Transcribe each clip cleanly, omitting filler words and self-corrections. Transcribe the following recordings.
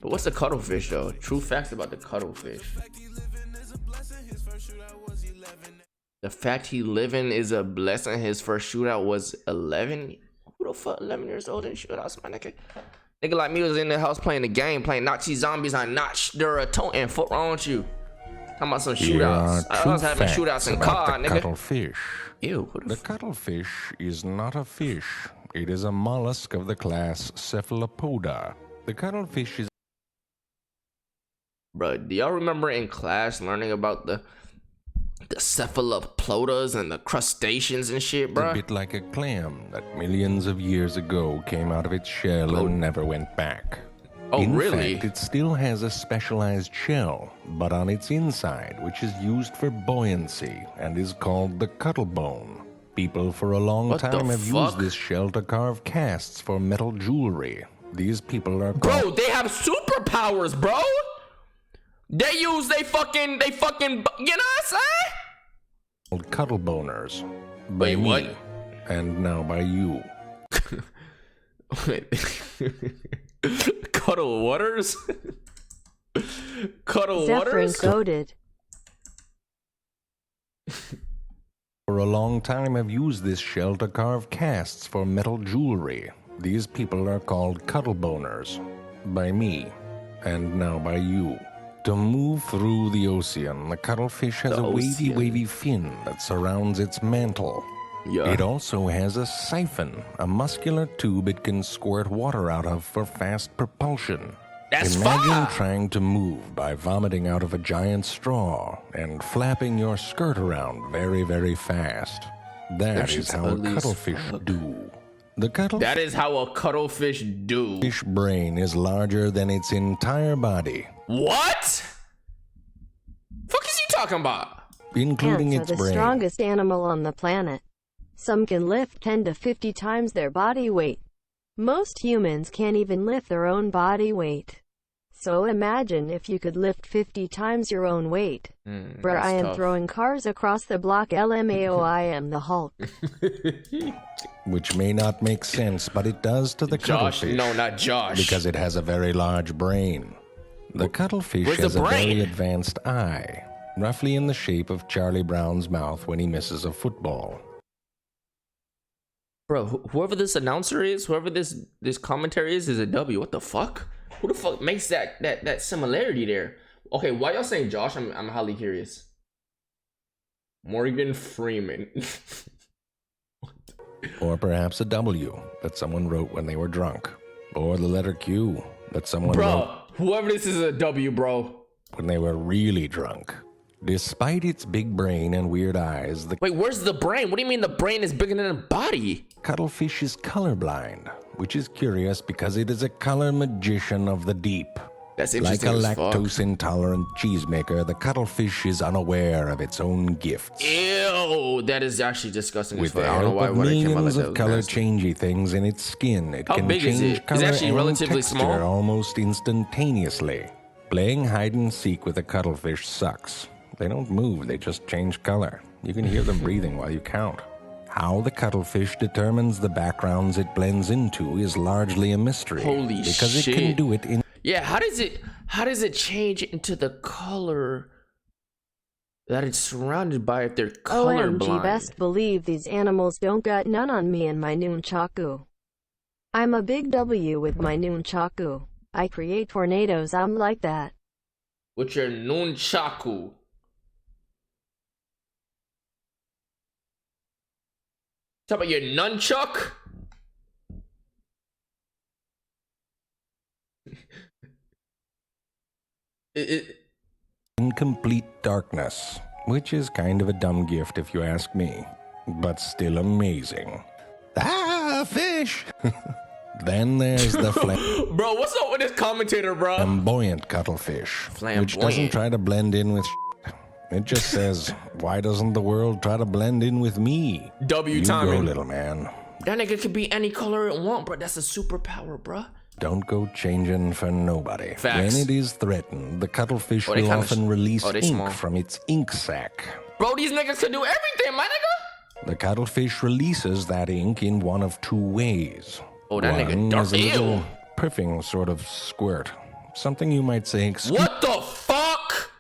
But what's the cuttlefish though? True facts about the cuttlefish. The fact he living is a blessing. His first shootout was 11. Who the fuck 11 years old in shootouts, my nigga? Nigga like me was in the house playing the game, playing Nazi zombies on Notch. They're a totem. Fuck wrong with you? Talking about some shootouts. I was having shootouts in car, nigga. Cuttlefish. Ew. The cuttlefish is not a fish. It is a mollusk of the class Cephalopoda. The cuttlefish is... Bro, do y'all remember in class learning about the cephalopodas and the crustaceans and shit, bro? a bit like a clam that millions of years ago came out of its shell and never went back. Oh, In really? fact, it still has a specialized shell, but on its inside, which is used for buoyancy and is called the cuttlebone. People for a long What the time have fuck? used this shell to carve casts for metal jewelry. These people are Bro, called... they have superpowers, bro. They use they fucking, you know what I'm saying? Cuttleboners. Wait, By me, what? and now by you. Wait. Cuddle waters? Cuddle waters? Coded. For a long time have used this shell to carve casts for metal jewelry. These people are called cuttleboners. By me, and now by you. To move through the ocean, the cuttlefish has a wavy fin that surrounds its mantle. Yeah. It also has a siphon, a muscular tube it can squirt water out of for fast propulsion. That's Imagine fire. trying to move by vomiting out of a giant straw and flapping your skirt around very, very fast. That is how a cuttlefish do. The That is how a cuttlefish do. cuttlefish brain is larger than its entire body, What? Fuck is he talking about? including Ants are its the brain. strongest animal on the planet. Some can lift 10 to 50 times their body weight. Most humans can't even lift their own body weight. So imagine if you could lift 50 times your own weight. Bruh, I am throwing cars across the block. LMAO, I am the Hulk. Which may not make sense, but it does to the Josh, cuttlefish. no, not Josh. Because it has a very large brain. The cuttlefish Where's has the a very brain? advanced eye, roughly in the shape of Charlie Brown's mouth when he misses a football. Bro, whoever this announcer is, whoever this commentary is a W. What the fuck? Who the fuck makes that similarity there? Okay, why y'all saying Josh? I'm highly curious. Morgan Freeman. Or perhaps a W that someone wrote when they were drunk. Or the letter Q that someone wrote Bro, whoever this is a W, bro. when they were really drunk. Despite its big brain and weird eyes, the Wait, where's the brain? What do you mean the brain is bigger than the body? cuttlefish is colorblind, which is curious because it is a color magician of the deep. That's Like interesting a as fuck. lactose-intolerant cheesemaker, the cuttlefish is unaware of its own gifts. Ew, that is actually disgusting as With fuck. the I don't know help why of when it came out like millions that. of Was color nasty. changey things in its skin, it How can big is change it? Is color it actually and relatively texture small? almost instantaneously. Playing hide and seek with a cuttlefish sucks. They don't move, they just change color. You can hear them breathing while you count. How the cuttlefish determines the backgrounds it blends into is largely a mystery. Holy because shit. it can do it in Yeah, how does it change into the color that it's surrounded by if they're colorblind? OMG, best believe these animals don't got none on me and my nunchaku. I'm a big W with my nunchaku. I create tornadoes, I'm like that. With your nunchaku. Talk about your nunchuck? in complete darkness, which is kind of a dumb gift if you ask me, but still amazing. Ah, fish! Then there's the Bro, what's up with this commentator, bro? flamboyant cuttlefish, which doesn't Flamboyant. try to blend in with It just says, why doesn't the world try to blend in with me? W You go, timing. little man. That nigga could be any color it want, bro. That's a superpower, bro. Don't go changing for nobody. Facts. When it is threatened, the cuttlefish Oh, they will kinda often release they ink small. from its ink sac. Bro, these niggas can do everything, my nigga. The cuttlefish releases that ink in one of two ways. Oh, that nigga One dark. is a little Ew. puffing sort of squirt Something you might say, excuse What the fuck?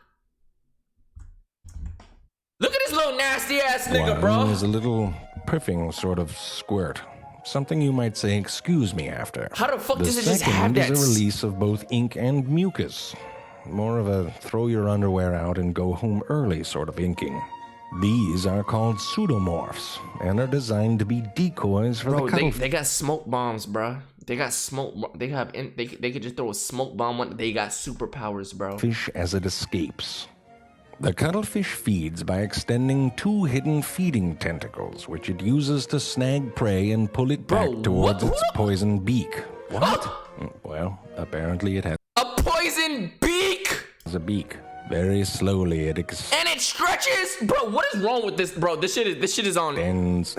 Look at this little nasty ass nigga, bro. is a little puffing sort of squirt. Something you might say, excuse me after. How the fuck The does it just have second that? is a release of both ink and mucus. More of a throw your underwear out and go home early sort of inking. These are called pseudomorphs and are designed to be decoys for Bro, the cuttlefish. they got smoke bombs, bro. They got smoke. They could just throw a smoke bomb on. They got superpowers, bro. Fish as it escapes. The cuttlefish feeds by extending two hidden feeding tentacles, which it uses to snag prey and pull it back Bro, towards what? its poison beak. What? Well, apparently it has A poison beak, a beak. Very slowly it and it stretches, bro. What is wrong with this, bro? This shit is on. extends.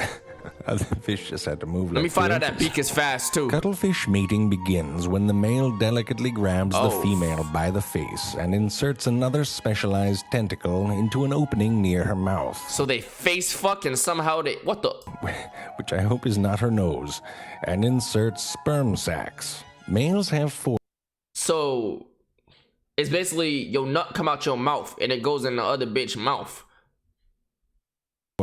The fish just had to move. Let me find out that beak is fast too. Cuttlefish mating begins when the male delicately grabs the Oh. female by the face and inserts another specialized tentacle into an opening near her mouth, So they face fuck and somehow they what the? which I hope is not her nose, and inserts sperm sacs. Males have four So it's basically your nut come out your mouth and it goes in the other bitch mouth.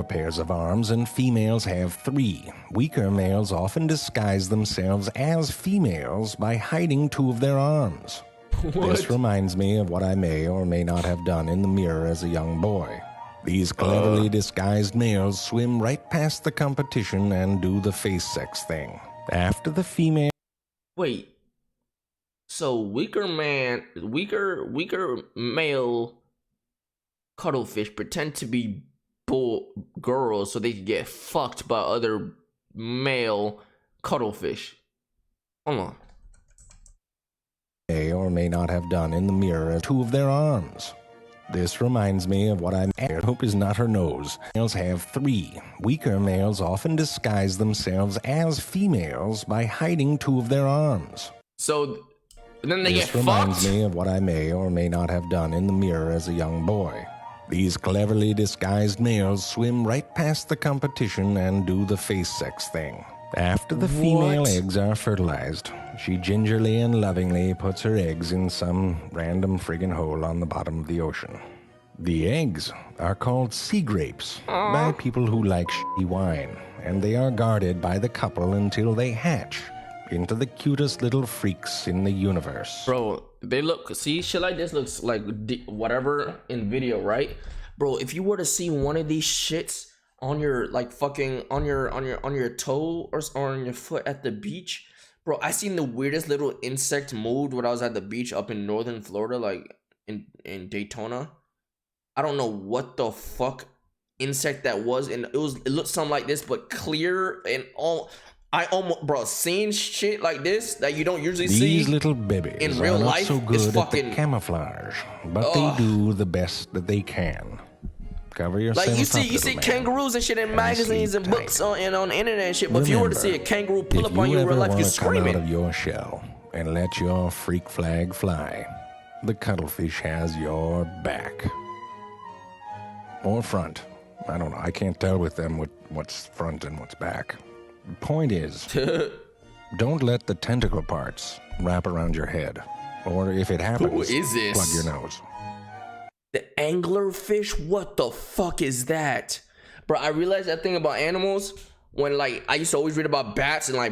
pairs of arms, and females have 3. Weaker males often disguise themselves as females by hiding 2 of their arms. This reminds me of what I may or may not have done in the mirror as a young boy. These cleverly disguised males swim right past the competition and do the face sex thing. After the female Wait. So weaker male cuttlefish pretend to be girls so they can get fucked by other male cuttlefish. Hold on. may or may not have done in the mirror as 2 of their arms. This reminds me of what I hope is not her nose. Males have 3. Weaker males often disguise themselves as females by hiding 2 of their arms. So then they This get reminds fucked. me of what I may or may not have done in the mirror as a young boy. These cleverly disguised males swim right past the competition and do the face sex thing. After the female What? eggs are fertilized, she gingerly and lovingly puts her eggs in some random friggin' hole on the bottom of the ocean. The eggs are called sea grapes by people who like shitty wine, and they are guarded by the couple until they hatch into the cutest little freaks in the universe. Bro, they look, see, shit like this looks like whatever in video, right? Bro, if you were to see one of these shits on your like fucking on your toe or on your foot at the beach, bro, I seen the weirdest little insect move when I was at the beach up in northern Florida, like in Daytona. I don't know what the fuck insect that was, and it looked something like this but clear and all. I almost, bro, seeing shit like this that you don't usually see. These little babies in are real not life so is good at fucking- the camouflage, but they do the best that they can. Cover yourself Like you up, see little man, kangaroos and shit in magazines sleep and books tight. and on the internet and shit. But if you were to see a kangaroo pull up on you in real life, you're If you ever want to come out screaming. of your shell and let your freak flag fly, the cuttlefish has your back. Or front. I don't know. I can't tell with them what's front and what's back. The point is, don't let the tentacle parts wrap around your head. Or if it happens, is this? plug your nose. The anglerfish, what the fuck is that? Bro, I realized that thing about animals when like I used to always read about bats and like